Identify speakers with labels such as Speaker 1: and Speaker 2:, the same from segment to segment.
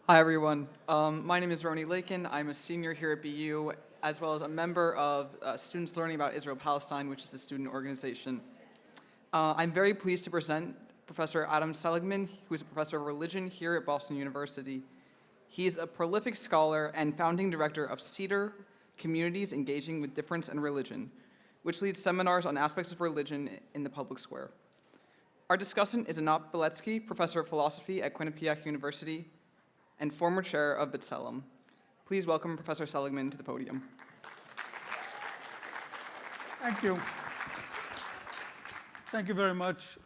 Speaker 1: Hi, everyone. My name is Roni Lakin. I'm a senior here at BU, as well as a member of Students Learning About Israel-Palestine, which is a student organization. I'm very pleased to present Professor Adam Seligman, who is a professor of religion here at Boston University. He is a prolific scholar and founding director of CEDAR, Communities Engaging with Difference and Religion, which leads seminars on aspects of religion in the public square. Our discussant is Anat Biletzki, professor of philosophy at Quinnipiac University and former chair of B'Tselem. Please welcome Professor Seligman to the podium.
Speaker 2: Thank you. Thank you very much.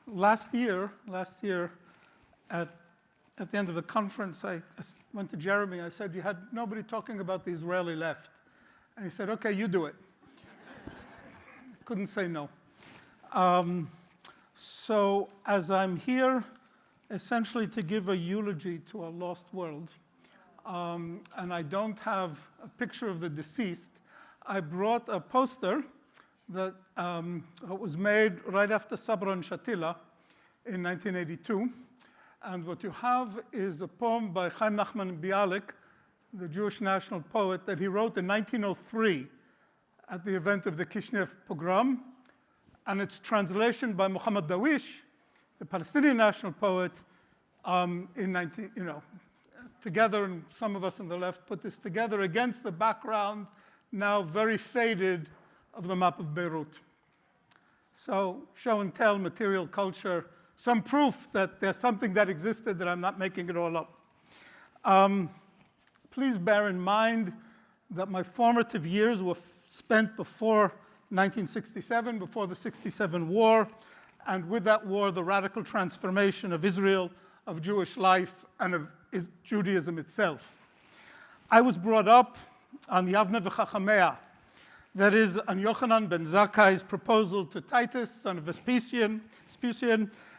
Speaker 2: Last year, at the end of the conference, I went to Jeremy. I said, you had nobody talking about the Israeli left. And he said, OK, you do it. Couldn't say no. So as I'm here, essentially to give a eulogy to a lost world, and I don't have a picture of the deceased, I brought a poster that was made right after Sabra and Shatila in 1982. And what you have is a poem by Chaim Nachman Bialik, the Jewish national poet, that he wrote in 1903 at the event of the Kishinev pogrom. And its translation by Muhammad Dawish, the Palestinian national poet, together, and some of us on the left put this together against the background, now very faded, of the map of Beirut. So show and tell, material culture, some proof that there's something that existed, that I'm not making it all up. Please bear in mind that my formative years were spent before 1967, before the 67 war, and with that war, the radical transformation of Israel, of Jewish life, and of Judaism itself. I was brought up on Yavne v'Chachamea, that is, on Yochanan ben Zakkai's proposal to Titus, son of Vespasian,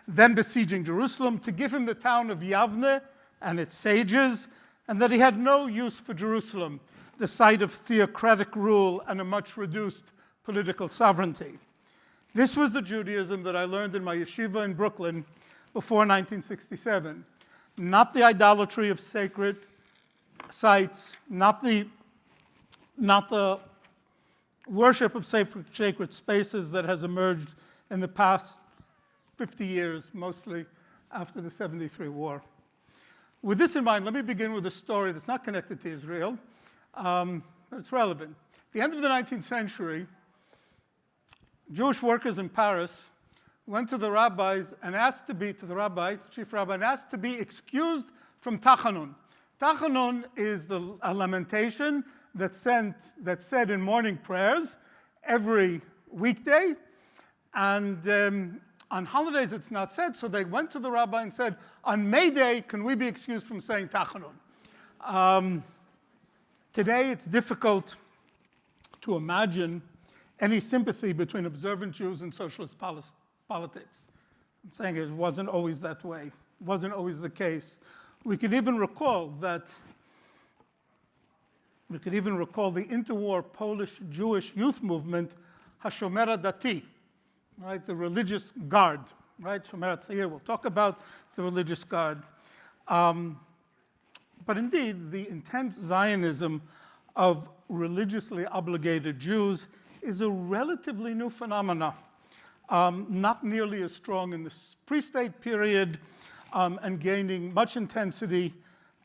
Speaker 2: then besieging Jerusalem, to give him the town of Yavne and its sages, and that he had no use for Jerusalem, the site of theocratic rule and a much reduced political sovereignty. This was the Judaism that I learned in my yeshiva in Brooklyn before 1967. Not the idolatry of sacred sites, not the worship of sacred spaces that has emerged in the past 50 years, mostly after the 73 war. With this in mind, let me begin with a story that's not connected to Israel, but it's relevant. At the end of the 19th century, Jewish workers in Paris went to the rabbis and asked to be, the chief rabbi, and asked to be excused from Tachanun. Tachanun is a lamentation that's said in morning prayers every weekday, and on holidays it's not said, so they went to the rabbi and said, on May Day, can we be excused from saying Tachanun? Today it's difficult to imagine any sympathy between observant Jews and socialist politics. I'm saying it wasn't always that way. It wasn't always the case. We can even recall the interwar Polish Jewish youth movement, HaShomer Dati, right, the religious guard, right? Shomer Tzayir, we'll talk about the religious guard. But indeed, the intense Zionism of religiously obligated Jews is a relatively new phenomena, not nearly as strong in the pre-state period, and gaining much intensity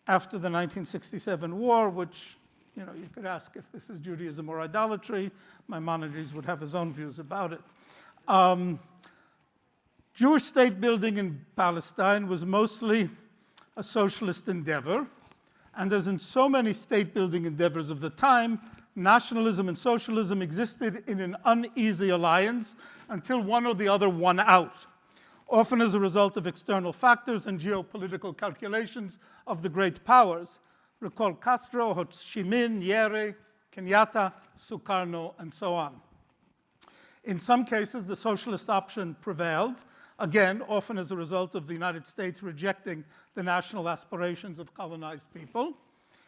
Speaker 2: after the 1967 war, which, you could ask if this is Judaism or idolatry. Maimonides would have his own views about it. Jewish state building in Palestine was mostly a socialist endeavor, and as in so many state building endeavors of the time, nationalism and socialism existed in an uneasy alliance until one or the other won out, often as a result of external factors and geopolitical calculations of the great powers. Recall Castro, Ho Chi Minh, Nyerere, Kenyatta, Sukarno, and so on. In some cases, the socialist option prevailed, again, often as a result of the United States rejecting the national aspirations of colonized people.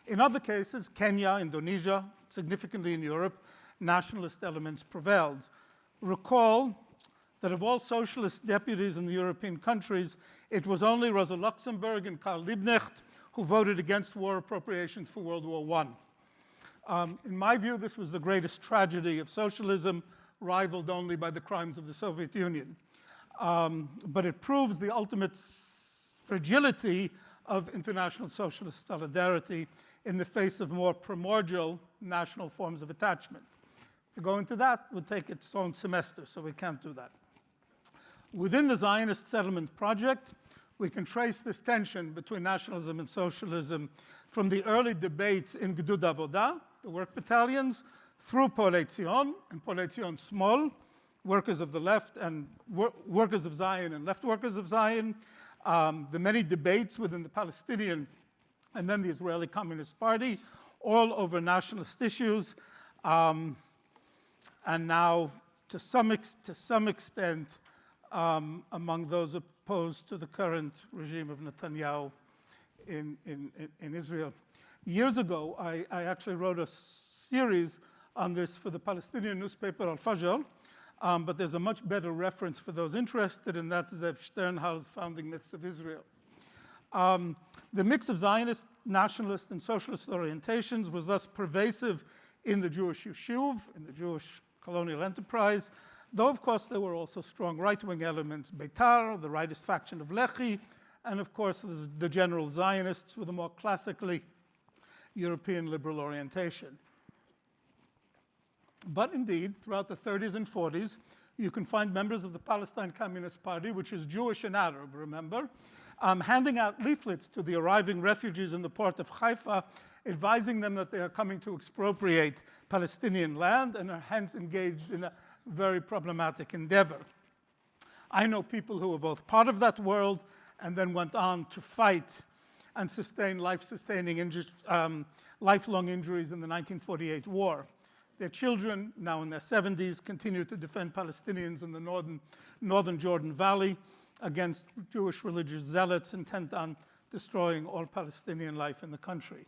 Speaker 2: In other cases, Kenya, Indonesia, significantly in Europe, nationalist elements prevailed. Recall that of all socialist deputies in the European countries, it was only Rosa Luxemburg and Karl Liebknecht who voted against war appropriations for World War I. In my view, this was the greatest tragedy of socialism, rivaled only by the crimes of the Soviet Union. But it proves the ultimate fragility of international socialist solidarity in the face of more primordial national forms of attachment. To go into that would take its own semester, so we can't do that. Within the Zionist settlement project, we can trace this tension between nationalism and socialism from the early debates in Gdud Avoda, the work battalions, through Polei Zion and Polei Zion Small, workers of the left and workers of Zion and left workers of Zion, the many debates within the Palestinian and then the Israeli Communist Party, all over nationalist issues, and now to some extent among those opposed to the current regime of Netanyahu in Israel. Years ago, I actually wrote a series on this for the Palestinian newspaper Al-Fajr, but there's a much better reference for those interested, and that's Zev Sternhal's Founding Myths of Israel. The mix of Zionist, nationalist, and socialist orientations was thus pervasive in the Jewish Yishuv, in the Jewish colonial enterprise, though, of course, there were also strong right-wing elements, Beitar, the rightist faction of Lehi, and, of course, the general Zionists with a more classically European liberal orientation. But indeed, throughout the 30s and 40s, you can find members of the Palestine Communist Party, which is Jewish and Arab, remember, handing out leaflets to the arriving refugees in the port of Haifa, advising them that they are coming to expropriate Palestinian land and are hence engaged in a very problematic endeavor. I know people who were both part of that world and then went on to fight and sustain lifelong injuries in the 1948 war. Their children, now in their 70s, continue to defend Palestinians in the northern Jordan Valley against Jewish religious zealots intent on destroying all Palestinian life in the country.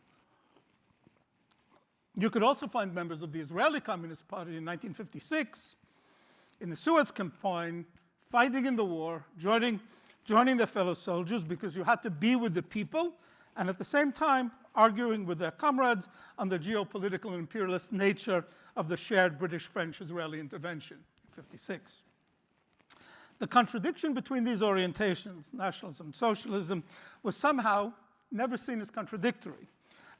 Speaker 2: You could also find members of the Israeli Communist Party in 1956 in the Suez Campaign, fighting in the war, joining their fellow soldiers because you had to be with the people, and at the same time arguing with their comrades on the geopolitical and imperialist nature of the shared British-French-Israeli intervention in 1956. The contradiction between these orientations, nationalism and socialism, was somehow never seen as contradictory.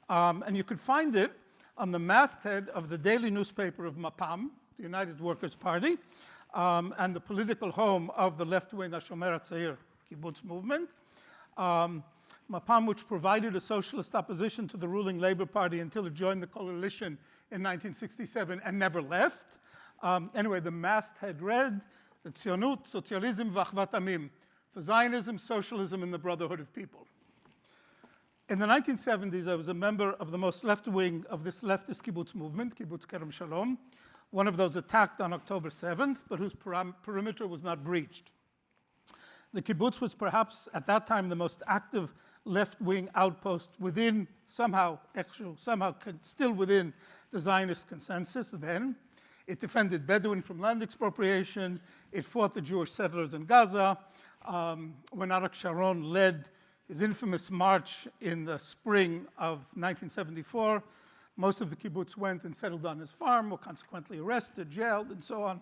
Speaker 2: And you could find it on the masthead of the daily newspaper of Mapam, the United Workers' Party, and the political home of the left-wing HaShomer HaTzair kibbutz movement. Mapam, which provided a socialist opposition to the ruling Labour Party until it joined the coalition in 1967 and never left. Anyway, the masthead read, Tzionut, Sozialism, V'achvat Amim, for Zionism, socialism, and the brotherhood of people. In the 1970s, I was a member of the most left wing of this leftist kibbutz movement, Kibbutz Kerem Shalom, one of those attacked on October 7th, but whose perimeter was not breached. The kibbutz was perhaps, at that time, the most active left-wing outpost within, somehow still within the Zionist consensus then. It defended Bedouin from land expropriation. It fought the Jewish settlers in Gaza. When Arik Sharon led his infamous march in the spring of 1974, most of the kibbutz went and settled on his farm, were consequently arrested, jailed, and so on.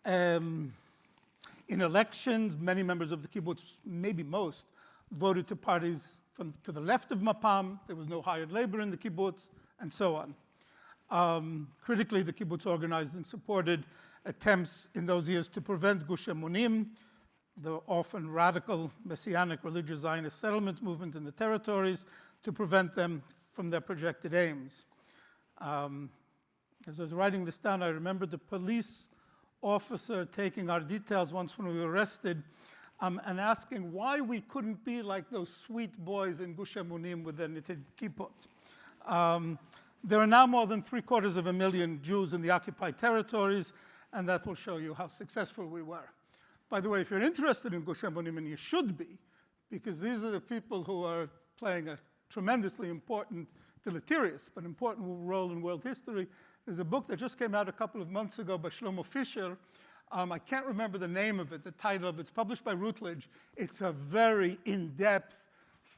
Speaker 2: In elections, many members of the kibbutz, maybe most, voted to parties to the left of Mapam. There was no hired labor in the kibbutz, and so on. Critically, the kibbutz organized and supported attempts in those years to prevent Gush Emunim, the often radical messianic religious Zionist settlement movement in the territories, to prevent them from their projected aims. As I was writing this down, I remembered the police officer taking our details once when we were arrested and asking why we couldn't be like those sweet boys in Gush Emunim with their knitted kippot. There are now more than 750,000 Jews in the occupied territories, and that will show you how successful we were. By the way, if you're interested in Gush Emunim, and you should be, because these are the people who are playing a tremendously important, deleterious, but important role in world history, There's a book that just came out a couple of months ago by Shlomo Fisher. I can't remember the name of it, the title of it. It's published by Routledge. It's a very in-depth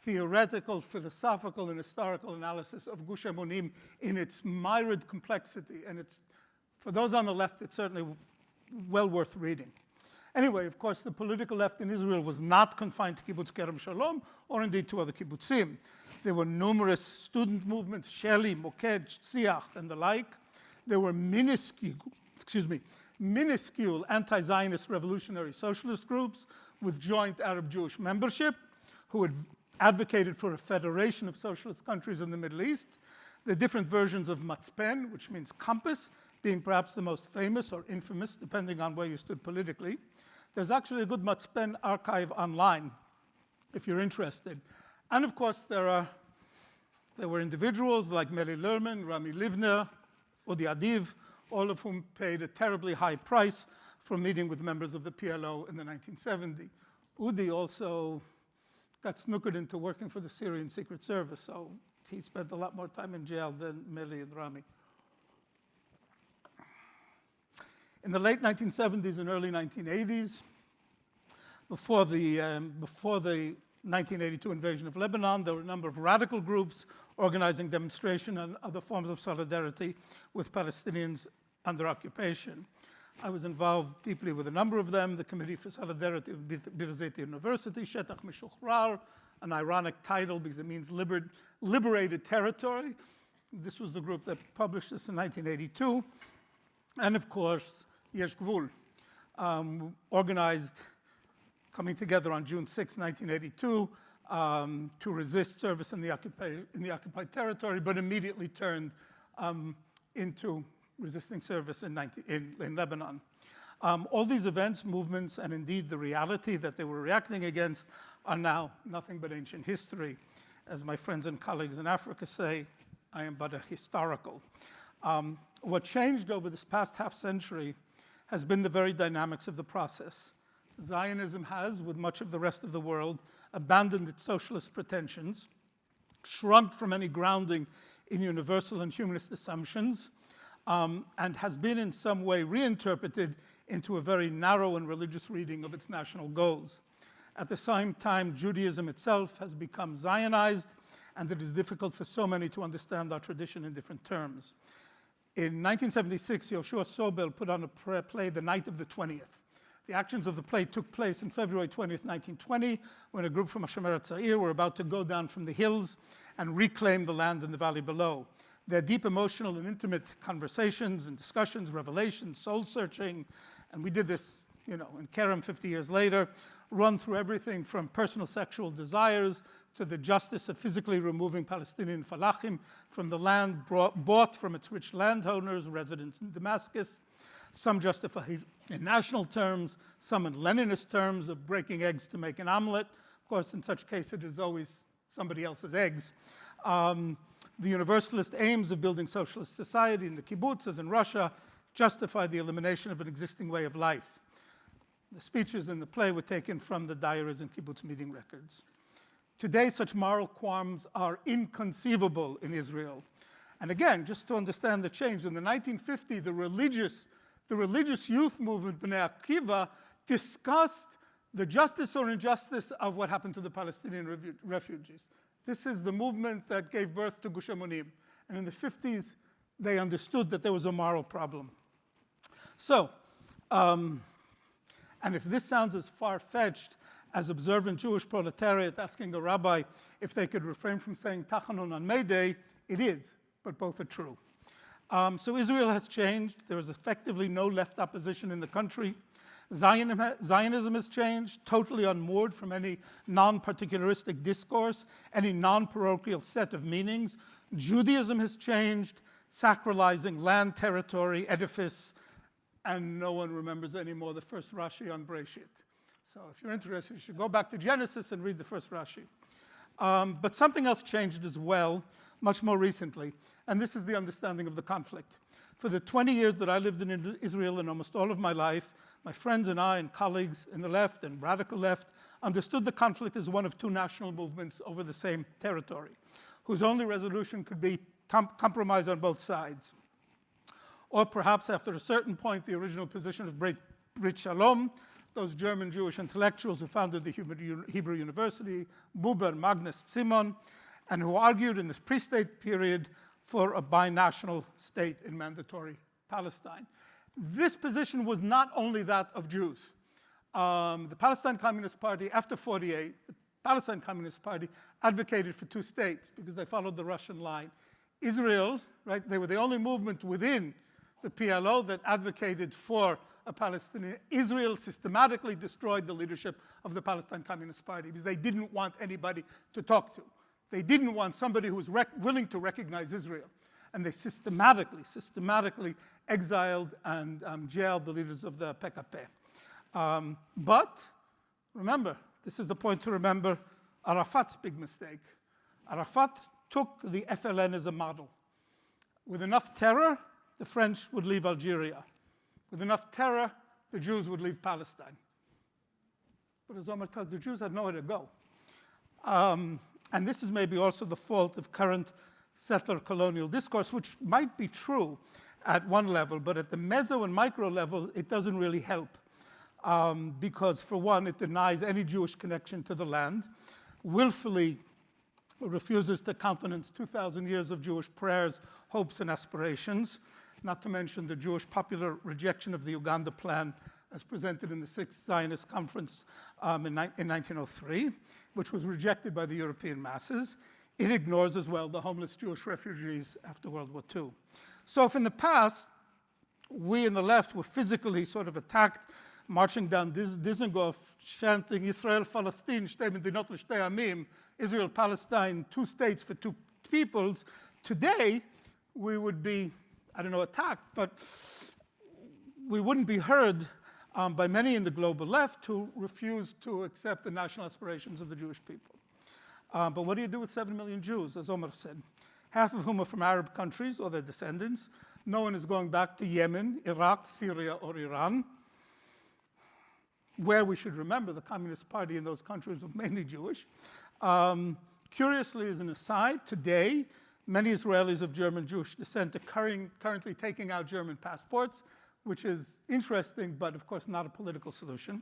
Speaker 2: theoretical, philosophical, and historical analysis of Gush Emunim in its myriad complexity. And it's, for those on the left, it's certainly well worth reading. Anyway, of course, the political left in Israel was not confined to Kibbutz Kerem Shalom, or indeed to other kibbutzim. There were numerous student movements, Sheli, Moked, Siach, and the like. There were minuscule anti-Zionist revolutionary socialist groups with joint Arab-Jewish membership who had advocated for a federation of socialist countries in the Middle East. The different versions of Matzpen, which means compass, being perhaps the most famous or infamous, depending on where you stood politically. There's actually a good Matzpen archive online, if you're interested. And of course, there were individuals like Meli Lerman, Rami Livner, Udi Adiv, all of whom paid a terribly high price for meeting with members of the PLO in the 1970s. Udi also got snookered into working for the Syrian Secret Service, so he spent a lot more time in jail than Meli and Rami. In the late 1970s and early 1980s, before the 1982 invasion of Lebanon, there were a number of radical groups organizing demonstration and other forms of solidarity with Palestinians under occupation. I was involved deeply with a number of them, the Committee for Solidarity of Biletzki University, Shetach Mishuchrar, an ironic title because it means liberated territory. This was the group that published this in 1982. And of course, Yesh Gvul, organized, coming together on June 6, 1982, to resist service in the occupied territory, but immediately turned into resisting service in Lebanon. All these events, movements, and indeed the reality that they were reacting against are now nothing but ancient history. As my friends and colleagues in Africa say, I am but a historical. What changed over this past half century has been the very dynamics of the process. Zionism has, with much of the rest of the world, abandoned its socialist pretensions, shrunk from any grounding in universal and humanist assumptions, and has been in some way reinterpreted into a very narrow and religious reading of its national goals. At the same time, Judaism itself has become Zionized, and it is difficult for so many to understand our tradition in different terms. In 1976, Yoshua Sobel put on a play, The Night of the 20th. The actions of the play took place on February 20th, 1920, when a group from Hashomer HaTzair were about to go down from the hills and reclaim the land in the valley below. Their deep emotional and intimate conversations and discussions, revelations, soul-searching, and we did this, in Kerem 50 years later, run through everything from personal sexual desires to the justice of physically removing Palestinian falachim from the land bought from its rich landowners, residents in Damascus. Some justified in national terms, some in Leninist terms of breaking eggs to make an omelet. Of course, in such case, it is always somebody else's eggs. The universalist aims of building socialist society in the kibbutz, as in Russia, justify the elimination of an existing way of life. The speeches in the play were taken from the diaries and kibbutz meeting records. Today, such moral qualms are inconceivable in Israel. And again, just to understand the change, in the 1950s, the religious youth movement, Bnei Akiva, discussed the justice or injustice of what happened to the Palestinian refugees. This is the movement that gave birth to Gush Emunim. And in the 50s, they understood that there was a moral problem. So, and if this sounds as far-fetched as observant Jewish proletariat asking a rabbi if they could refrain from saying Tachanun on May Day, it is, but both are true. So Israel has changed. There is effectively no left opposition in the country. Zionism has changed, totally unmoored from any non-particularistic discourse, any non-parochial set of meanings. Judaism has changed, sacralizing land, territory, edifice, and no one remembers anymore the first Rashi on Breshit. So if you're interested, you should go back to Genesis and read the first Rashi. But something else changed as well, much more recently, and this is the understanding of the conflict. For the 20 years that I lived in Israel and almost all of my life, my friends and I and colleagues in the left and radical left understood the conflict as one of two national movements over the same territory, whose only resolution could be compromise on both sides. or perhaps after a certain point, the original position of Brit Shalom, those German Jewish intellectuals who founded the Hebrew University, Buber, Magnus, Simon, and who argued in this pre-state period for a binational state in mandatory Palestine. This position was not only that of Jews. The Palestine Communist Party, after 48, the Palestine Communist Party advocated for two states because they followed the Russian line. Israel, right, they were the only movement within the PLO that advocated for a Palestinian. Israel systematically destroyed the leadership of the Palestine Communist Party because they didn't want anybody to talk to. They didn't want somebody who was willing to recognize Israel. And they systematically exiled and jailed the leaders of the PKK. But remember, this is the point to remember Arafat's big mistake. Arafat took the FLN as a model. With enough terror, the French would leave Algeria. With enough terror, the Jews would leave Palestine. But as Omar tells, the Jews had nowhere to go. And this is maybe also the fault of current settler colonial discourse, which might be true at one level, but at the meso and micro level, it doesn't really help. Because for one, it denies any Jewish connection to the land, willfully refuses to countenance 2,000 years of Jewish prayers, hopes, and aspirations, not to mention the Jewish popular rejection of the Uganda Plan as presented in the Sixth Zionist Conference in 1903, which was rejected by the European masses. It ignores as well the homeless Jewish refugees after World War II. So if in the past, we in the left were physically sort of attacked, marching down Dizengoff, chanting Israel, Palestine, Shtei Medinot L'Shtei Amim, Israel, Palestine, two states for two peoples, today we would be, I don't know, attacked, but we wouldn't be heard by many in the global left who refuse to accept the national aspirations of the Jewish people. But what do you do with 7 million Jews, as Omar said, half of whom are from Arab countries or their descendants? No one is going back to Yemen, Iraq, Syria, or Iran, where we should remember the Communist Party in those countries was mainly Jewish. Curiously, as an aside, today, many Israelis of German Jewish descent are currently taking out German passports, which is interesting, but of course not a political solution.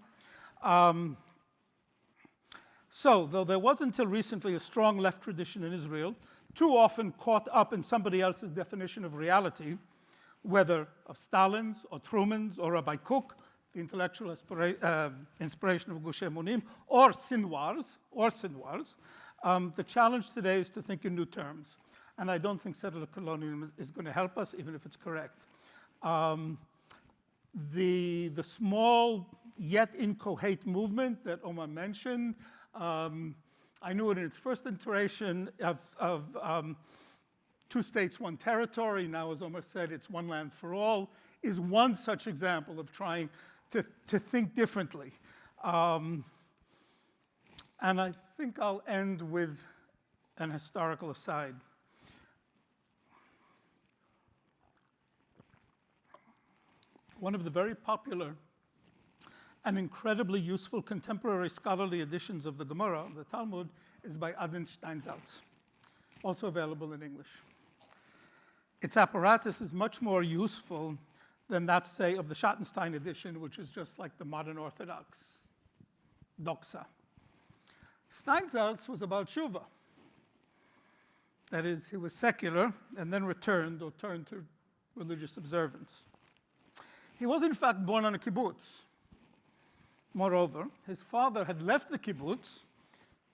Speaker 2: So, though there was until recently a strong left tradition in Israel, too often caught up in somebody else's definition of reality, whether of Stalin's or Truman's or Rabbi Kook, the intellectual inspiration of Gush Emunim, or Sinwar's, the challenge today is to think in new terms. And I don't think settler colonialism is going to help us, even if it's correct. The small yet incoherent movement that Omar mentioned, I knew it in its first iteration of two states, one territory. Now, as Omar said, it's one land for all, is one such example of trying to think differently. And I think I'll end with an historical aside. One of the very popular and incredibly useful contemporary scholarly editions of the Gemara, the Talmud, is by Adin Steinsaltz, also available in English. Its apparatus is much more useful than that, say, of the Schattenstein edition, which is just like the modern Orthodox doxa. Steinsaltz was about tshuva. That is, he was secular and then returned or turned to religious observance. He was, in fact, born on a kibbutz. Moreover, his father had left the kibbutz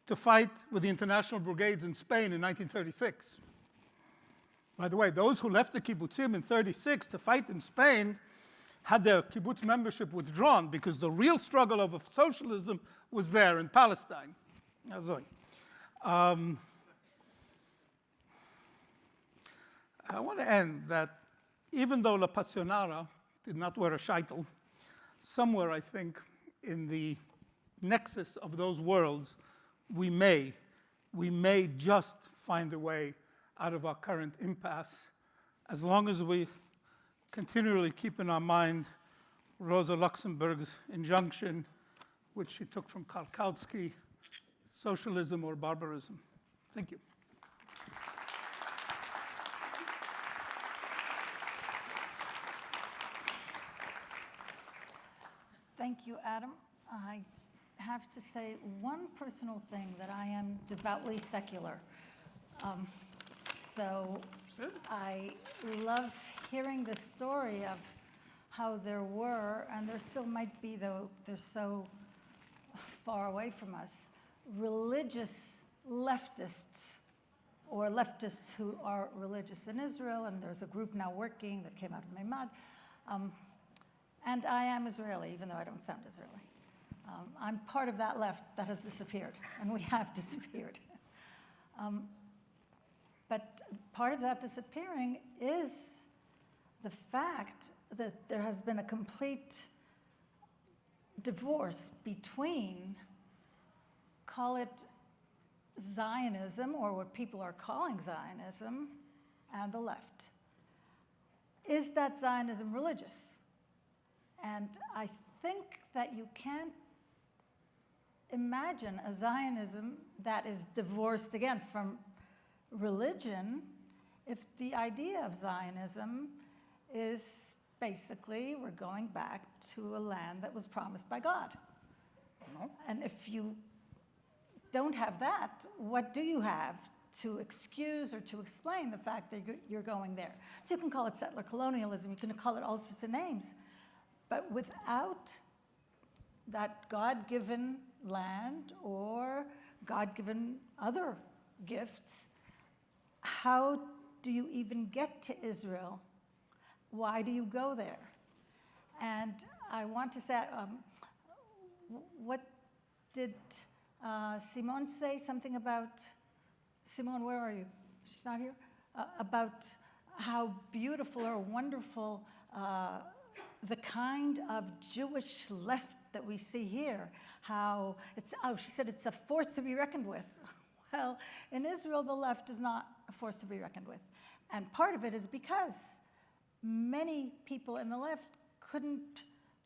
Speaker 2: to fight with the international brigades in Spain in 1936. By the way, those who left the kibbutzim in 1936 to fight in Spain had their kibbutz membership withdrawn because the real struggle over socialism was there in Palestine. I want to end that even though La Passionara did not wear a sheitel, somewhere, I think, in the nexus of those worlds, we may just find a way out of our current impasse, as long as we continually keep in our mind Rosa Luxemburg's injunction, which she took from Karl Kautsky, socialism or barbarism. Thank you.
Speaker 3: Thank you, Adam. I have to say one personal thing, that I am devoutly secular. So I love hearing the story of how there were, and there still might be, though they're so far away from us, religious leftists, or leftists who are religious in Israel, and there's a group now working that came out of Meimad. And I am Israeli, even though I don't sound Israeli. I'm part of that left that has disappeared, and we have disappeared. But part of that disappearing is the fact that there has been a complete divorce between, call it Zionism, or what people are calling Zionism, and the left. Is that Zionism religious? And I think that you can't imagine a Zionism that is divorced, again, from religion, if the idea of Zionism is basically we're going back to a land that was promised by God. And if you don't have that, what do you have to excuse or to explain the fact that you're going there? So you can call it settler colonialism, you can call it all sorts of names, but without that God-given land or God-given other gifts, how do you even get to Israel? Why do you go there? And I want to say, what did Simone say? Something about, Simone, where are you? She's not here? About how beautiful or wonderful the kind of Jewish left that we see here, how it's, she said it's a force to be reckoned with. Well, in Israel, the left is not a force to be reckoned with. And part of it is because many people in the left couldn't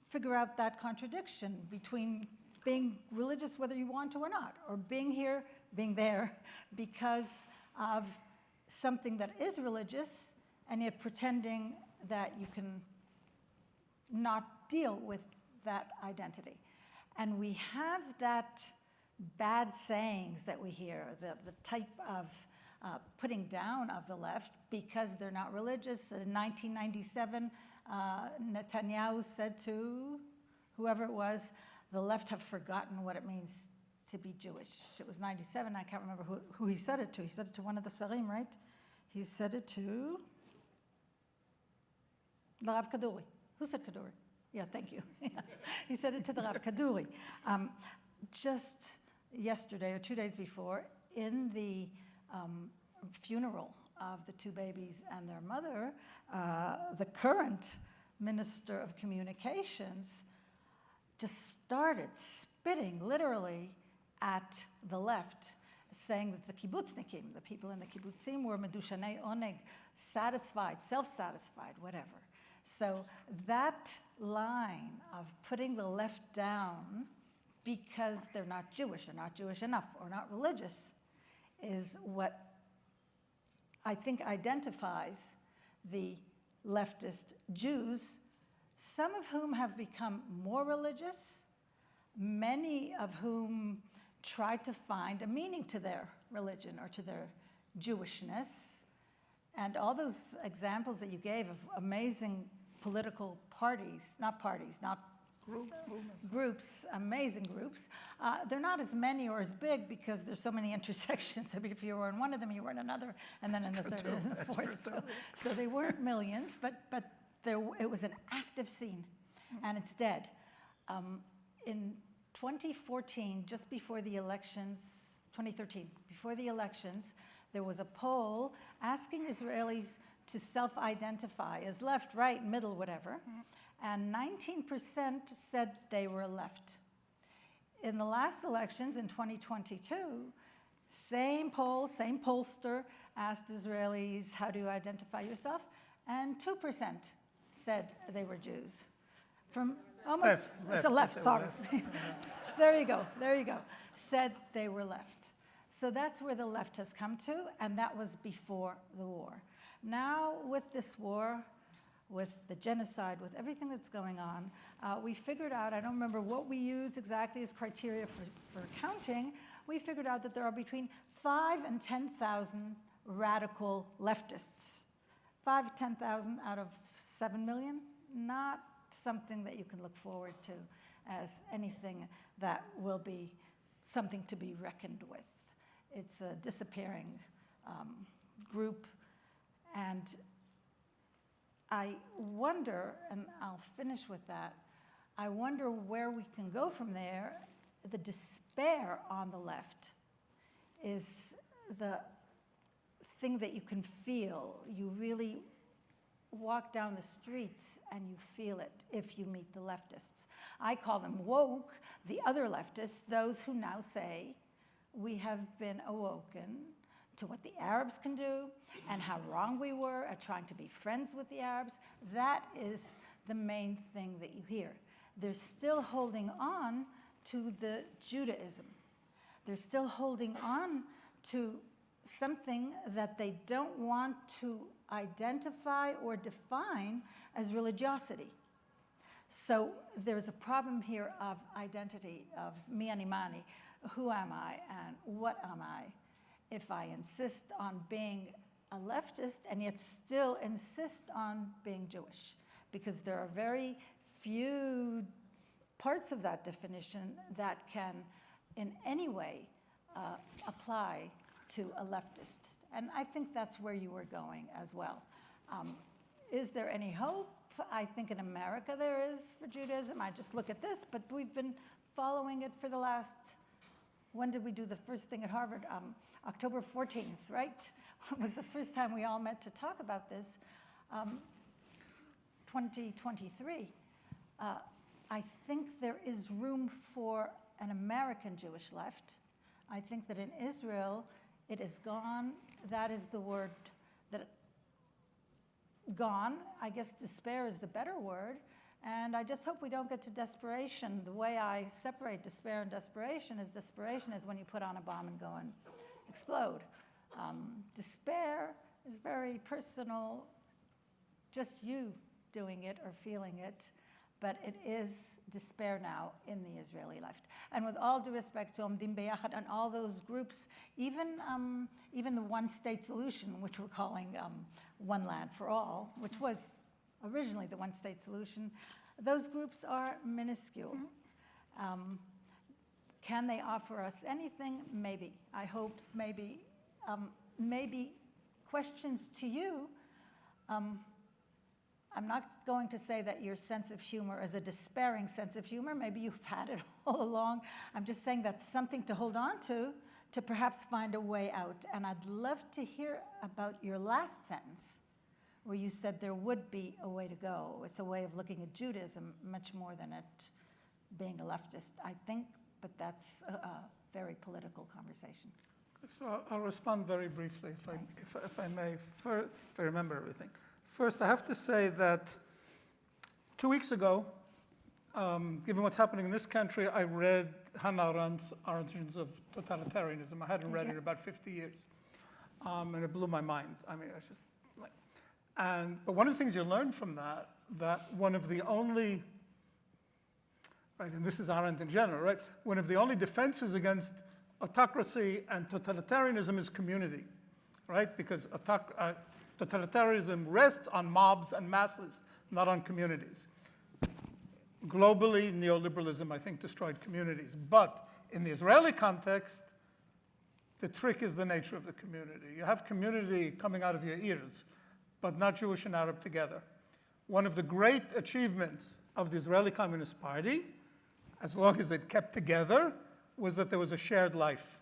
Speaker 3: figure out that contradiction between being religious whether you want to or not, or being here, being there, because of something that is religious, and yet pretending that you can not deal with that identity. And we have that bad sayings that we hear, the type of putting down of the left because they're not religious. In 1997, Netanyahu said to whoever it was, the left have forgotten what it means to be Jewish. It was 97, I can't remember who he said it to. He said it to one of the Sarim, right? He said it to the Rav Kaduri. Who said Kaduri? Yeah, thank you. He said it to the Rav Kaduri. Just yesterday or 2 days before, in the funeral of the two babies and their mother, the current Minister of Communications just started spitting literally at the left, saying that the kibbutznikim, the people in the kibbutzim, were medushanei oneg, satisfied, self-satisfied, whatever. So that line of putting the left down because they're not Jewish or not Jewish enough or not religious is what I think identifies the leftist Jews, some of whom have become more religious, many of whom try to find a meaning to their religion or to their Jewishness. And all those examples that you gave of amazing political parties, not groups, amazing groups. They're not as many or as big because there's so many intersections. I mean, if you were in one of them, you were in another, and then in the third and the fourth. So they weren't millions, but it was an active scene, and it's dead. In 2014, just before the elections, 2013, before the elections, there was a poll asking Israelis to self-identify as left, right, middle, whatever. And 19% said they were left. In the last elections in 2022, same poll, same pollster asked Israelis, how do you identify yourself? And 2% said they were Jews. From almost, it's a left, sorry. There you go, said they were left. So that's where the left has come to, and that was before the war. Now, with this war, with the genocide, with everything that's going on, we figured out, I don't remember what we use exactly as criteria for counting, we figured out that there are between 5,000 and 10,000 radical leftists. 5,000 to 10,000 out of 7 million, not something that you can look forward to as anything that will be something to be reckoned with. It's a disappearing group, and I wonder, and I'll finish with that, I wonder where we can go from there. The despair on the left is the thing that you can feel. You really walk down the streets and you feel it if you meet the leftists. I call them woke, the other leftists, those who now say we have been awoken to what the Arabs can do and how wrong we were at trying to be friends with the Arabs. That is the main thing that you hear. They're still holding on to the Judaism. They're still holding on to something that they don't want to identify or define as religiosity. So there's a problem here of identity, of mi ani mani, who am I and what am I, if I insist on being a leftist and yet still insist on being Jewish, because there are very few parts of that definition that can in any way apply to a leftist. And I think that's where you were going as well. Is there any hope? I think in America there is for Judaism. I just look at this, but we've been following it for the last, when did we do the first thing at Harvard? October 14th, right? It was the first time we all met to talk about this. 2023. I think there is room for an American Jewish left. I think that in Israel, it is gone. That is the word that gone. I guess despair is the better word. And I just hope we don't get to desperation. The way I separate despair and desperation is when you put on a bomb and go and explode. Despair is very personal, just you doing it or feeling it. But it is despair now in the Israeli left. And with all due respect to Omdim Beyachad and all those groups, even the one-state solution, which we're calling One Land for All, which was originally the one-state solution, those groups are minuscule. Can they offer us anything? Maybe. I hope maybe. Maybe questions to you. I'm not going to say that your sense of humor is a despairing sense of humor. Maybe you've had it all along. I'm just saying that's something to hold on to perhaps find a way out. And I'd love to hear about your last sentence, where you said there would be a way to go. It's a way of looking at Judaism much more than at being a leftist, I think, but that's a very political conversation.
Speaker 2: So I'll respond very briefly, if I may, if I remember everything. First, I have to say that 2 weeks ago, given what's happening in this country, I read Hannah Arendt's Origins of Totalitarianism. I hadn't read it in about 50 years, and it blew my mind. I mean, it's just like, but one of the things you learn from that one of the only, right, and this is Arendt in general, right, one of the only defenses against autocracy and totalitarianism is community, right? Because totalitarianism rests on mobs and masses, not on communities. Globally, neoliberalism, I think, destroyed communities. But in the Israeli context, the trick is the nature of the community. You have community coming out of your ears, but not Jewish and Arab together. One of the great achievements of the Israeli Communist Party, as long as it kept together, was that there was a shared life.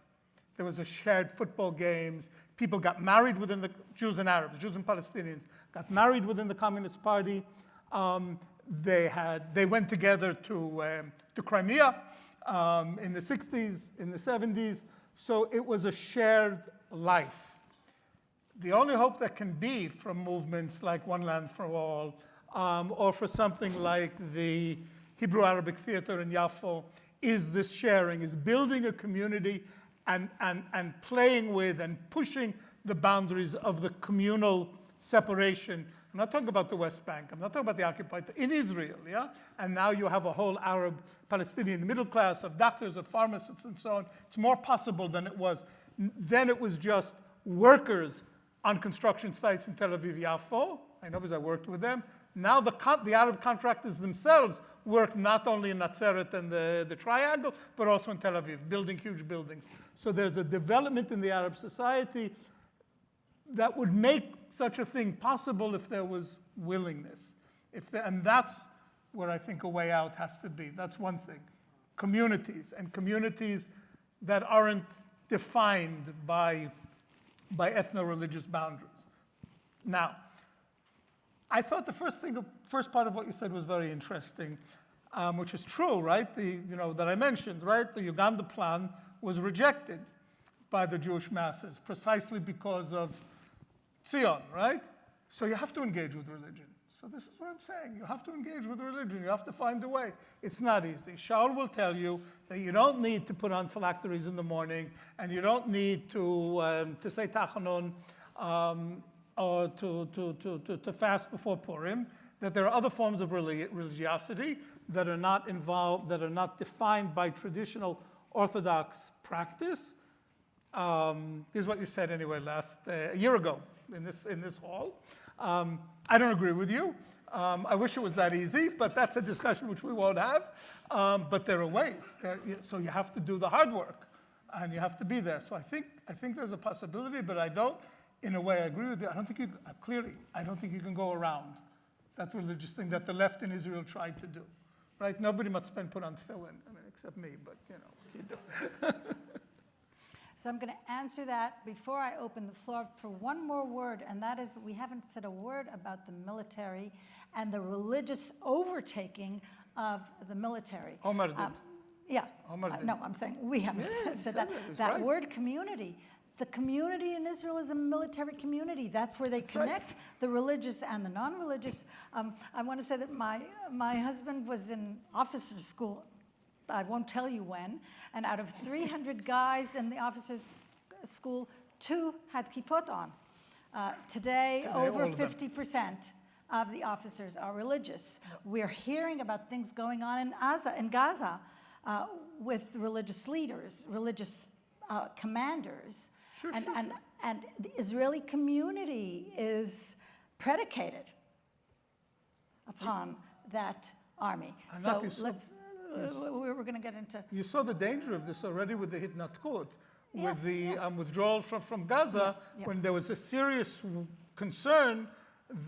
Speaker 2: There was a shared football games. People got married within the Jews and Arabs, Jews and Palestinians, got married within the Communist Party. They went together to Crimea in the 60s, in the 70s. So it was a shared life. The only hope that can be from movements like One Land for All, or for something like the Hebrew Arabic Theater in Yafo, is this sharing, is building a community and playing with and pushing the boundaries of the communal separation. I'm not talking about the West Bank. I'm not talking about the occupied, in Israel, yeah? And now you have a whole Arab Palestinian middle class of doctors, of pharmacists, and so on. It's more possible than it was. Then it was just workers on construction sites in Tel Aviv, Yafo. I know because I worked with them. Now the Arab contractors themselves work not only in Nazareth and the Triangle, but also in Tel Aviv, building huge buildings. So there's a development in the Arab society that would make such a thing possible if there was willingness. And that's where I think a way out has to be. That's one thing. Communities, and communities that aren't defined by ethno-religious boundaries. Now, I thought the first part of what you said was very interesting, which is true, right? That I mentioned, right? The Uganda plan was rejected by the Jewish masses precisely because of Zion, right? So you have to engage with religion. So this is what I'm saying. You have to engage with religion. You have to find a way. It's not easy. Shaul will tell you that you don't need to put on phylacteries in the morning, and you don't need to say Tachanun, or to fast before Purim, that there are other forms of religiosity that are not involved, that are not defined by traditional Orthodox practice. This is what you said anyway a year ago in this hall. I don't agree with you. I wish it was that easy, but that's a discussion which we won't have. But there are ways. So you have to do the hard work, and you have to be there. So I think there's a possibility, but I don't. In a way, I agree with you. I don't think you can go around that religious thing that the left in Israel tried to do, right? Nobody must put on tefillin, except me, but you do.
Speaker 3: So I'm going to answer that before I open the floor for one more word, and that is we haven't said a word about the military and the religious overtaking of the military.
Speaker 2: Omar did.
Speaker 3: Yeah.
Speaker 2: Omar did.
Speaker 3: No, I'm saying we haven't said that. That right. Word community. The community in Israel is a military community. That's where they connect the religious and the non-religious. I want to say that my husband was in officer's school. I won't tell you when. And out of 300 guys in the officers' school, 2 had kippot on. Today over 50% of the officers are religious. We're hearing about things going on in Gaza with religious leaders, religious commanders.
Speaker 2: Sure.
Speaker 3: And the Israeli community is predicated upon that army. So we're going to get into...
Speaker 2: You saw the danger of this already with the Hitnatkut, with the withdrawal from Gaza, when there was a serious concern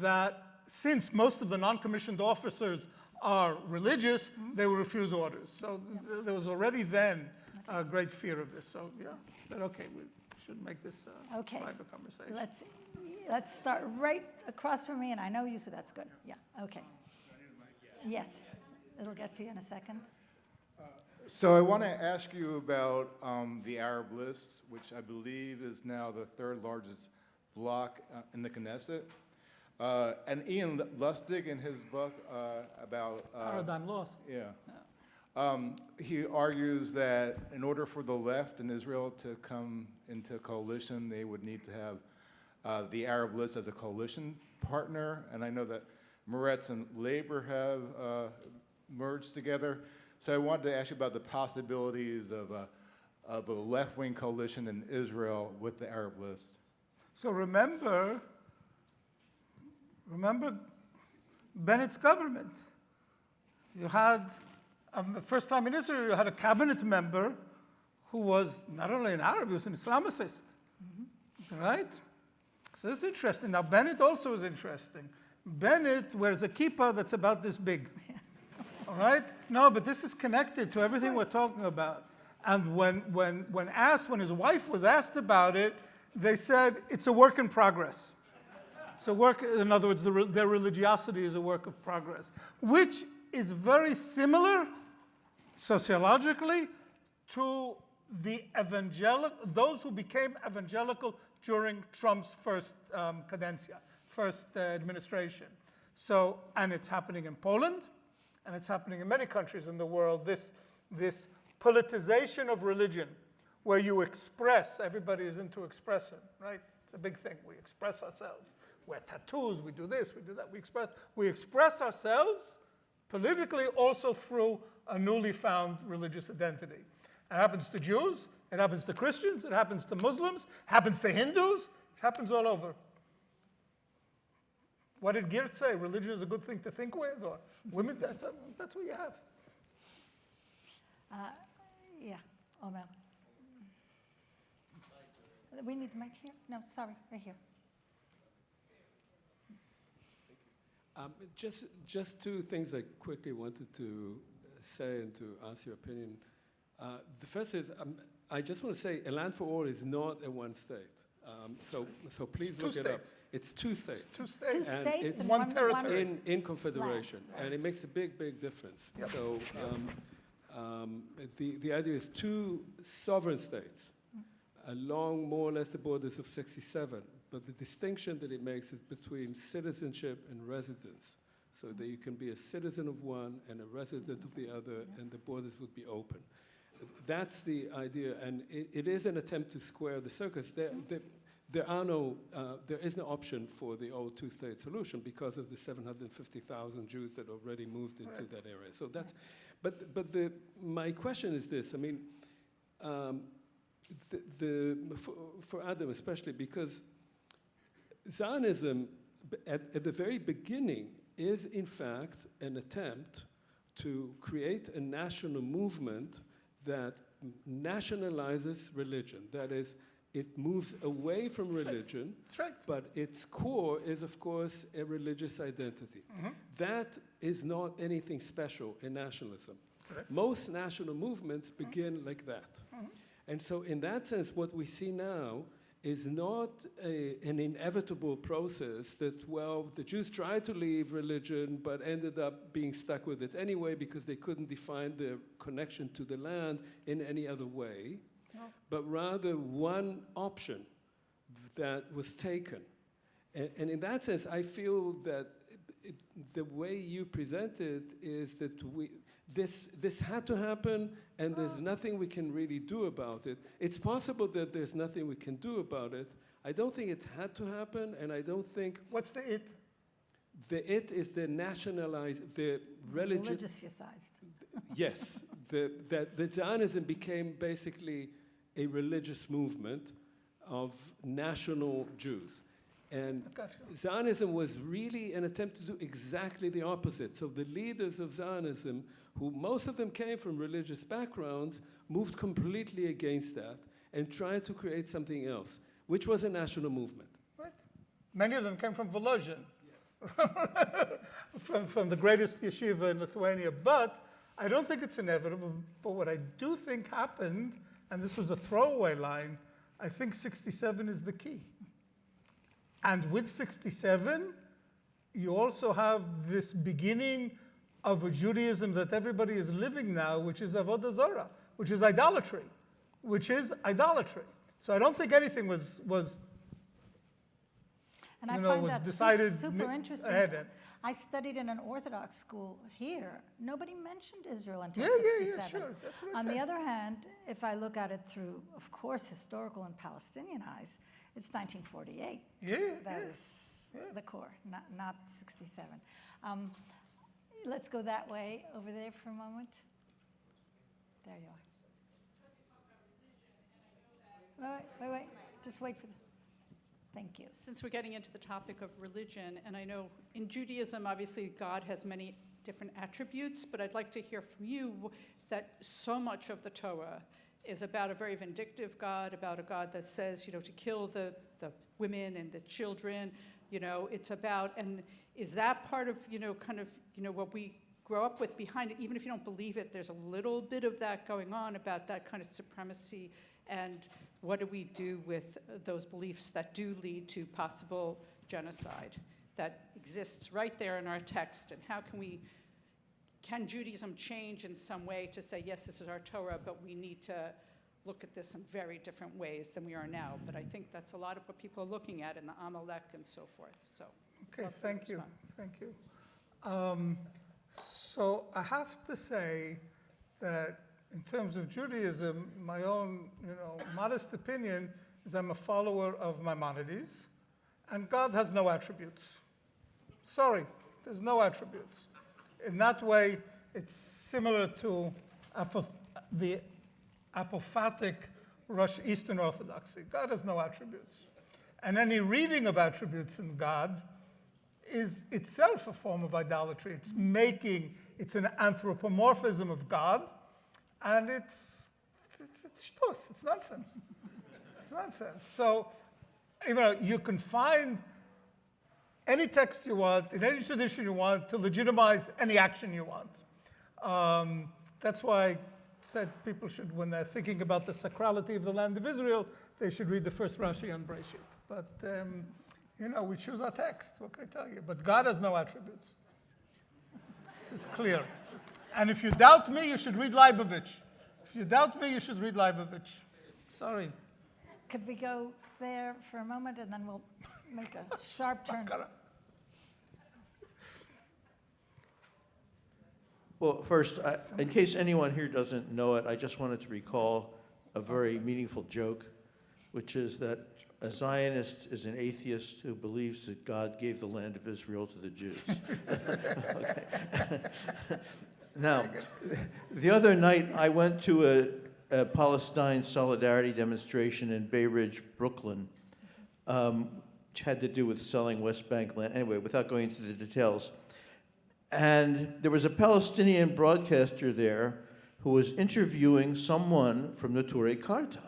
Speaker 2: that since most of the non-commissioned officers are religious, they will refuse orders. So there was already then a great fear of this. So but we should make this a private conversation.
Speaker 3: Let's start right across from me, and I know you, so that's good. Yeah, okay. Yes, it'll get to you in a second.
Speaker 4: So I want to ask you about the Arab list, which I believe is now the 3rd largest bloc in the Knesset. And Ian Lustig, in his book about...
Speaker 2: Paradigm Lost.
Speaker 4: He argues that in order for the left in Israel to come into a coalition, they would need to have the Arab list as a coalition partner. And I know that Meretz and Labor have merged together. So I wanted to ask you about the possibilities of a left-wing coalition in Israel with the Arab list.
Speaker 2: So remember Bennett's government. You had, the first time in Israel, you had a cabinet member who was not only an Arab, he was an Islamicist, right? So it's interesting. Now, Bennett also is interesting. Bennett wears a kippah that's about this big, all right? No, but this is connected to everything we're talking about. And when his wife was asked about it, they said, it's a work in progress. So in other words, their religiosity is a work of progress, which is very similar sociologically to those who became evangelical during Trump's first administration. So, and it's happening in Poland, and it's happening in many countries in the world, this politicization of religion, where you express, everybody is into expressing, right? It's a big thing, we express ourselves. wear tattoos, we do this, we do that, we express ourselves politically also through a newly found religious identity. It happens to Jews, it happens to Christians, it happens to Muslims, it happens to Hindus, it happens all over. What did Geert say? Religion is a good thing to think with, or women, that's what you have.
Speaker 3: Yeah, Omer. We need the mic here? No, sorry, right here.
Speaker 5: Just two things I quickly wanted to say and to ask your opinion. The first is, I just want to say, a land for all is not a one state. So please look it up. It's two states.
Speaker 2: Two states.
Speaker 3: Two
Speaker 5: And
Speaker 3: states
Speaker 5: it's
Speaker 3: and
Speaker 2: one territory.
Speaker 5: in confederation,
Speaker 3: Land.
Speaker 5: and it makes a big difference.
Speaker 2: Yep.
Speaker 5: So the idea is two sovereign states along more or less the borders of 67. But the distinction that it makes is between citizenship and residence, so that you can be a citizen of one and a resident of the other, and the borders would be open. That's the idea, and it is an attempt to square the circus. There is no option for the old two-state solution because of the 750,000 Jews that already moved into that area. So that's, my question is this. I mean, for Adam especially, because Zionism at the very beginning is in fact an attempt to create a national movement that nationalizes religion. That is, it moves away from religion,
Speaker 2: That's right.
Speaker 5: but its core is, of course, a religious identity.
Speaker 2: Mm-hmm.
Speaker 5: That is not anything special in nationalism.
Speaker 2: Correct.
Speaker 5: Most national movements begin like that.
Speaker 2: Mm-hmm.
Speaker 5: And so in that sense, what we see now is not an inevitable process that, well, the Jews tried to leave religion but ended up being stuck with it anyway because they couldn't define their connection to the land in any other way, but rather one option that was taken. And in that sense, I feel that the way you present it is that this had to happen, and there's nothing we can really do about it. It's possible that there's nothing we can do about it. I don't think it had to happen, and I don't think...
Speaker 2: What's the it?
Speaker 5: The it is the nationalized, the religion...
Speaker 3: Religiousized.
Speaker 5: Yes, that Zionism became basically a religious movement of national Jews. And
Speaker 2: Gotcha.
Speaker 5: Zionism was really an attempt to do exactly the opposite. So the leaders of Zionism, who most of them came from religious backgrounds, moved completely against that and tried to create something else, which was a national movement.
Speaker 2: Right. Many of them came from Volozhin, from the greatest yeshiva in Lithuania. But I don't think it's inevitable. But what I do think happened, and this was a throwaway line, I think 67 is the key. And with 67, you also have this beginning of a Judaism that everybody is living now, which is avodah zarah, which is idolatry, So I don't think anything was
Speaker 3: And I
Speaker 2: you know,
Speaker 3: find
Speaker 2: was
Speaker 3: that
Speaker 2: decided
Speaker 3: super interesting.
Speaker 2: ahead.
Speaker 3: I studied in an Orthodox school here. Nobody mentioned Israel until
Speaker 2: Yeah,
Speaker 3: 67.
Speaker 2: sure. That's what I
Speaker 3: On
Speaker 2: said.
Speaker 3: the other hand, if I look at it through, of course, historical and Palestinian eyes, it's 1948. That is the core, not 67. Let's go that way over there for a moment. There you are. Wait. Just wait for the... Thank you.
Speaker 6: Since we're getting into the topic of religion, and I know in Judaism, obviously, God has many different attributes, but I'd like to hear from you that so much of the Torah is about a very vindictive God, about a God that says, to kill the women and the children, it's about, and is that part of, what we grow up with behind it? Even if you don't believe it, there's a little bit of that going on about that kind of supremacy, and what do we do with those beliefs that do lead to possible genocide that exists right there in our text, and how can Judaism change in some way to say, yes, this is our Torah, but we need to look at this in very different ways than we are now. But I think that's a lot of what people are looking at in the Amalek and so forth. So,
Speaker 2: Okay, thank you. So I have to say that in terms of Judaism, my own modest opinion is I'm a follower of Maimonides. And God has no attributes. Sorry, there's no attributes. In that way, it's similar to the apophatic Eastern Orthodoxy. God has no attributes. And any reading of attributes in God is itself a form of idolatry. It's an anthropomorphism of God, and it's shtus, it's nonsense. It's nonsense. So, you can find any text you want, in any tradition you want, to legitimize any action you want. That's why I said people should, when they're thinking about the sacrality of the land of Israel, they should read the first Rashi on Breshit. But, we choose our text, what can I tell you? But God has no attributes. This is clear. And if you doubt me, you should read Leibovich. If you doubt me, you should read Leibovich. Sorry.
Speaker 3: Could we go there for a moment, and then we'll make a sharp turn?
Speaker 7: Well, first, in case anyone here doesn't know it, I just wanted to recall a very meaningful joke, which is that a Zionist is an atheist who believes that God gave the land of Israel to the Jews. Okay. Now, the other night I went to a Palestine solidarity demonstration in Bay Ridge, Brooklyn, which had to do with selling West Bank land. Anyway, without going into the details. And there was a Palestinian broadcaster there who was interviewing someone from Neturei Karta,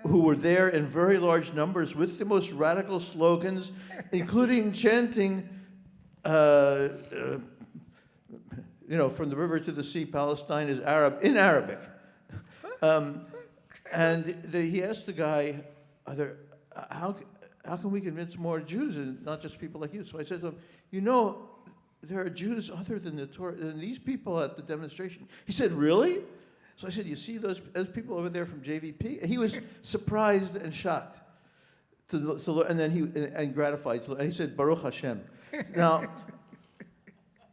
Speaker 7: who were there in very large numbers with the most radical slogans, including chanting, from the river to the sea, Palestine is Arab, in Arabic. He asked the guy, how can we convince more Jews and not just people like you? So I said to him, there are Jews other than these people at the demonstration. He said, really? So I said, you see those people over there from JVP? And he was surprised and shocked, and gratified. And he said, Baruch Hashem. Now,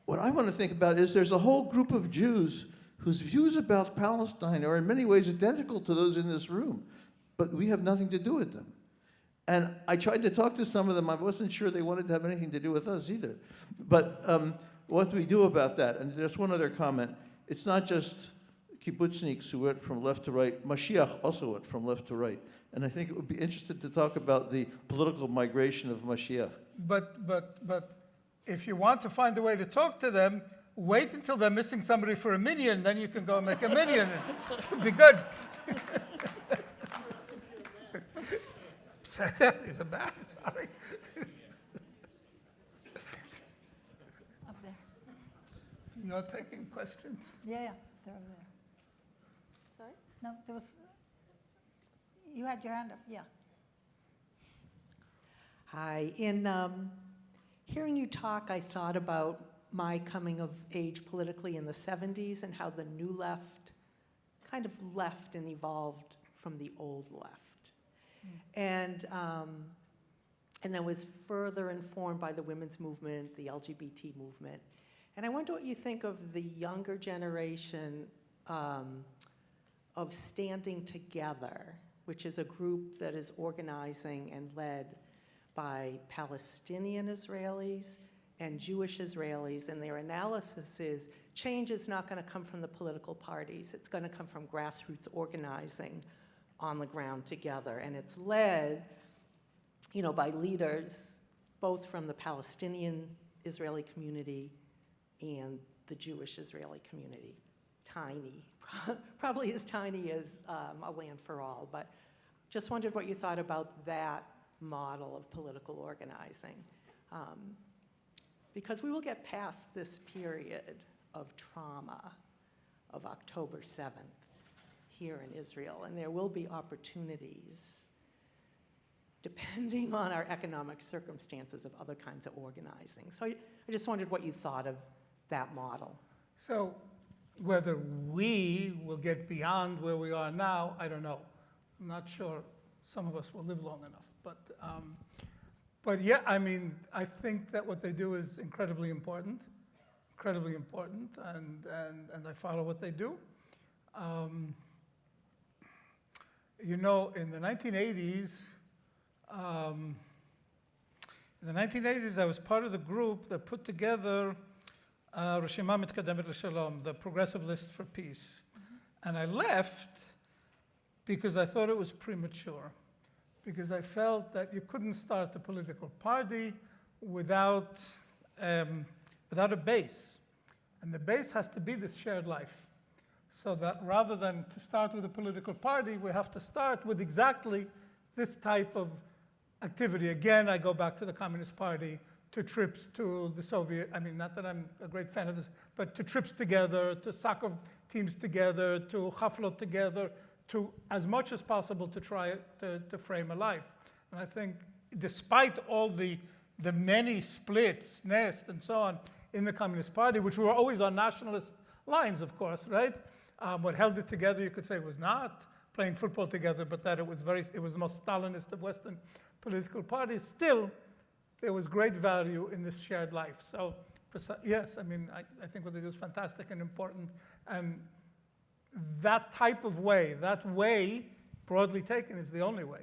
Speaker 7: what I want to think about is there's a whole group of Jews whose views about Palestine are in many ways identical to those in this room, but we have nothing to do with them. And I tried to talk to some of them. I wasn't sure they wanted to have anything to do with us either. But what do we do about that? And there's one other comment. It's not just kibbutzniks who went from left to right. Mashiach also went from left to right. And I think it would be interesting to talk about the political migration of Mashiach.
Speaker 2: But if you want to find a way to talk to them, wait until they're missing somebody for a minyan, then you can go and make a minyan. It'll be good. That is a bad, sorry.
Speaker 3: Up there.
Speaker 2: You're taking questions.
Speaker 3: Yeah, they're over there. Sorry? No, there was, you had your hand up, yeah.
Speaker 8: Hi. In hearing you talk, I thought about my coming of age politically in the 70s and how the new left kind of left and evolved from the old left. And then was further informed by the women's movement, the LGBT movement. And I wonder what you think of the younger generation of Standing Together, which is a group that is organizing and led by Palestinian Israelis and Jewish Israelis. And their analysis is change is not going to come from the political parties. It's going to come from grassroots organizing on the ground together. And it's led, by leaders both from the Palestinian Israeli community and the Jewish Israeli community. Tiny, probably as tiny as a Land for All, but just wondered what you thought about that model of political organizing. Because we will get past this period of trauma of October 7th. Here in Israel, and there will be opportunities, depending on our economic circumstances, of other kinds of organizing. So I just wondered what you thought of that model.
Speaker 2: So whether we will get beyond where we are now, I don't know. I'm not sure some of us will live long enough. But yeah, I think that what they do is incredibly important, and I follow what they do. In the 1980s, In the 1980s, I was part of the group that put together Reshima Mitkademet L'Shalom, the Progressive List for Peace. And I left because I thought it was premature, because I felt that you couldn't start a political party without a base. And the base has to be this shared life. So that rather than to start with a political party, we have to start with exactly this type of activity. Again, I go back to the Communist Party, to trips to the Soviet, I mean, not that I'm a great fan of this, but to trips together, to soccer teams together, to chaflot together, to as much as possible to try to frame a life. And I think despite all the many splits, nest, and so on in the Communist Party, which were always on nationalist lines, of course, right? What held it together, you could say, was not playing football together, but that it was the most Stalinist of Western political parties. Still, there was great value in this shared life. So, yes, I mean, I think what they do is fantastic and important. And that type of way, that way, broadly taken, is the only way.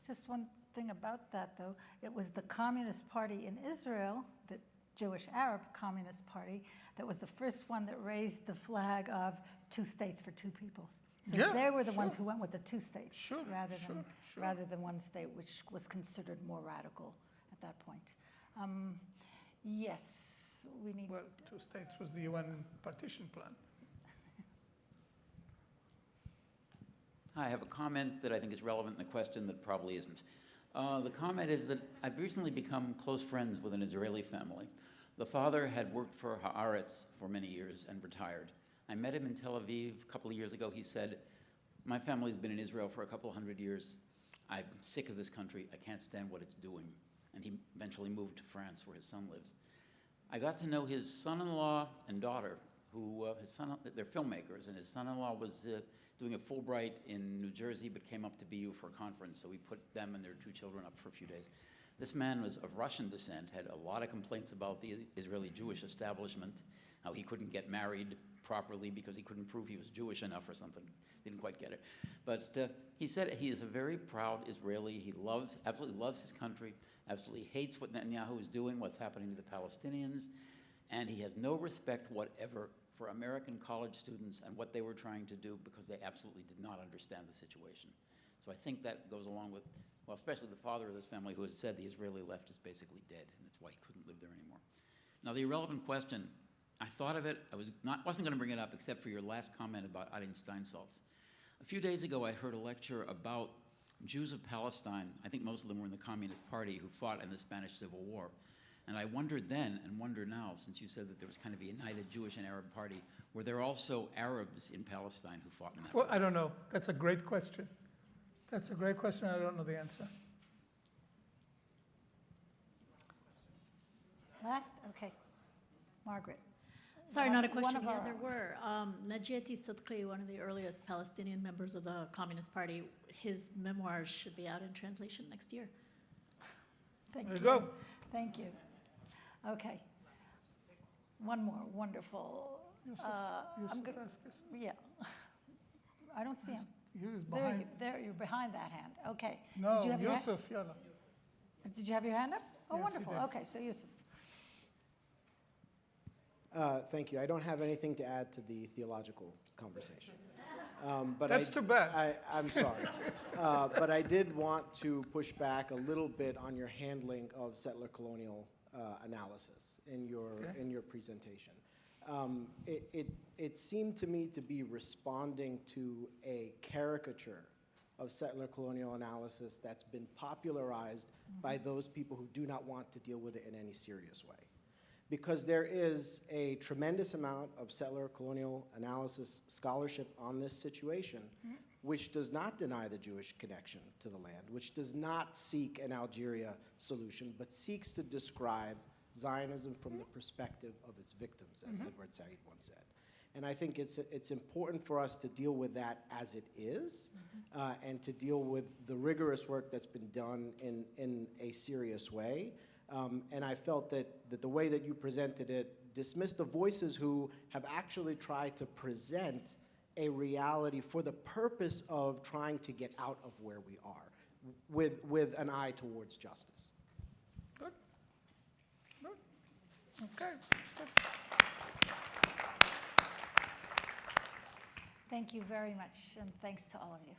Speaker 3: Just one thing about that, though. It was the Communist Party in Israel, the Jewish Arab Communist Party, that was the first one that raised the flag of 2 states for 2 peoples. So
Speaker 2: Yeah,
Speaker 3: they were the
Speaker 2: sure.
Speaker 3: ones who went with the 2 states
Speaker 2: Sure.
Speaker 3: rather than 1 state, which was considered more radical at that point. Yes, we need.
Speaker 2: Well, 2 states was the UN partition plan.
Speaker 9: I have a comment that I think is relevant in the question that probably isn't. The comment is that I've recently become close friends with an Israeli family. The father had worked for Haaretz for many years and retired. I met him in Tel Aviv a couple of years ago. He said, my family's been in Israel for a couple of hundred years. I'm sick of this country. I can't stand what it's doing. And he eventually moved to France where his son lives. I got to know his son-in-law and daughter, who they're filmmakers, and his son-in-law was doing a Fulbright in New Jersey, but came up to BU for a conference, so we put them and their 2 children up for a few days. This man was of Russian descent, had a lot of complaints about the Israeli Jewish establishment, how he couldn't get married properly because he couldn't prove he was Jewish enough or something. Didn't quite get it. But he said he is a very proud Israeli. He absolutely loves his country, absolutely hates what Netanyahu is doing, what's happening to the Palestinians, and he has no respect whatever for American college students and what they were trying to do because they absolutely did not understand the situation. So I think that goes along with, well, especially the father of this family who has said the Israeli left is basically dead, and that's why he couldn't live there anymore. Now, the irrelevant question, I thought of it, wasn't going to bring it up except for your last comment about Adin Steinsaltz. A few days ago, I heard a lecture about Jews of Palestine, I think most of them were in the Communist Party, who fought in the Spanish Civil War. And I wondered then, and wonder now, since you said that there was kind of a united Jewish and Arab party, were there also Arabs in Palestine who fought in that war?
Speaker 2: I don't know. That's a great question. That's a great question. I don't know the answer.
Speaker 3: Last? Okay. Margaret.
Speaker 10: Sorry, not a question.
Speaker 3: One of
Speaker 10: Yeah,
Speaker 3: our-
Speaker 10: there were. Najati Sidqi, one of the earliest Palestinian members of the Communist Party, his memoirs should be out in translation next year.
Speaker 3: Thank
Speaker 2: There
Speaker 3: you.
Speaker 2: you go.
Speaker 3: Thank you. Okay. One more. Wonderful.
Speaker 2: Yusuf
Speaker 3: I'm good.
Speaker 2: Askis.
Speaker 3: Yeah. I don't see him.
Speaker 2: He was
Speaker 3: There,
Speaker 2: behind.
Speaker 3: you're behind that hand. Okay.
Speaker 2: No,
Speaker 3: Did you have your hand?
Speaker 2: Yusuf, yalla.
Speaker 3: Did you have your hand up? Oh,
Speaker 2: Yes, he
Speaker 3: wonderful.
Speaker 2: did.
Speaker 3: Okay, so Yusuf.
Speaker 11: Thank you. I don't have anything to add to the theological conversation. But
Speaker 2: That's too bad.
Speaker 11: I'm sorry. But I did want to push back a little bit on your handling of settler colonial analysis in your presentation. It seemed to me to be responding to a caricature of settler colonial analysis that's been popularized by those people who do not want to deal with it in any serious way. Because there is a tremendous amount of settler colonial analysis scholarship on this situation, which does not deny the Jewish connection to the land, which does not seek an Algeria solution, but seeks to describe Zionism from the perspective of its victims, as Edward Said once said. And I think it's important for us to deal with that as it is, and to deal with the rigorous work that's been done in a serious way. And I felt that the way that you presented it dismissed the voices who have actually tried to present a reality for the purpose of trying to get out of where we are. with an eye towards justice.
Speaker 2: Good. Good. Okay. Good.
Speaker 3: Thank you very much, and thanks to all of you.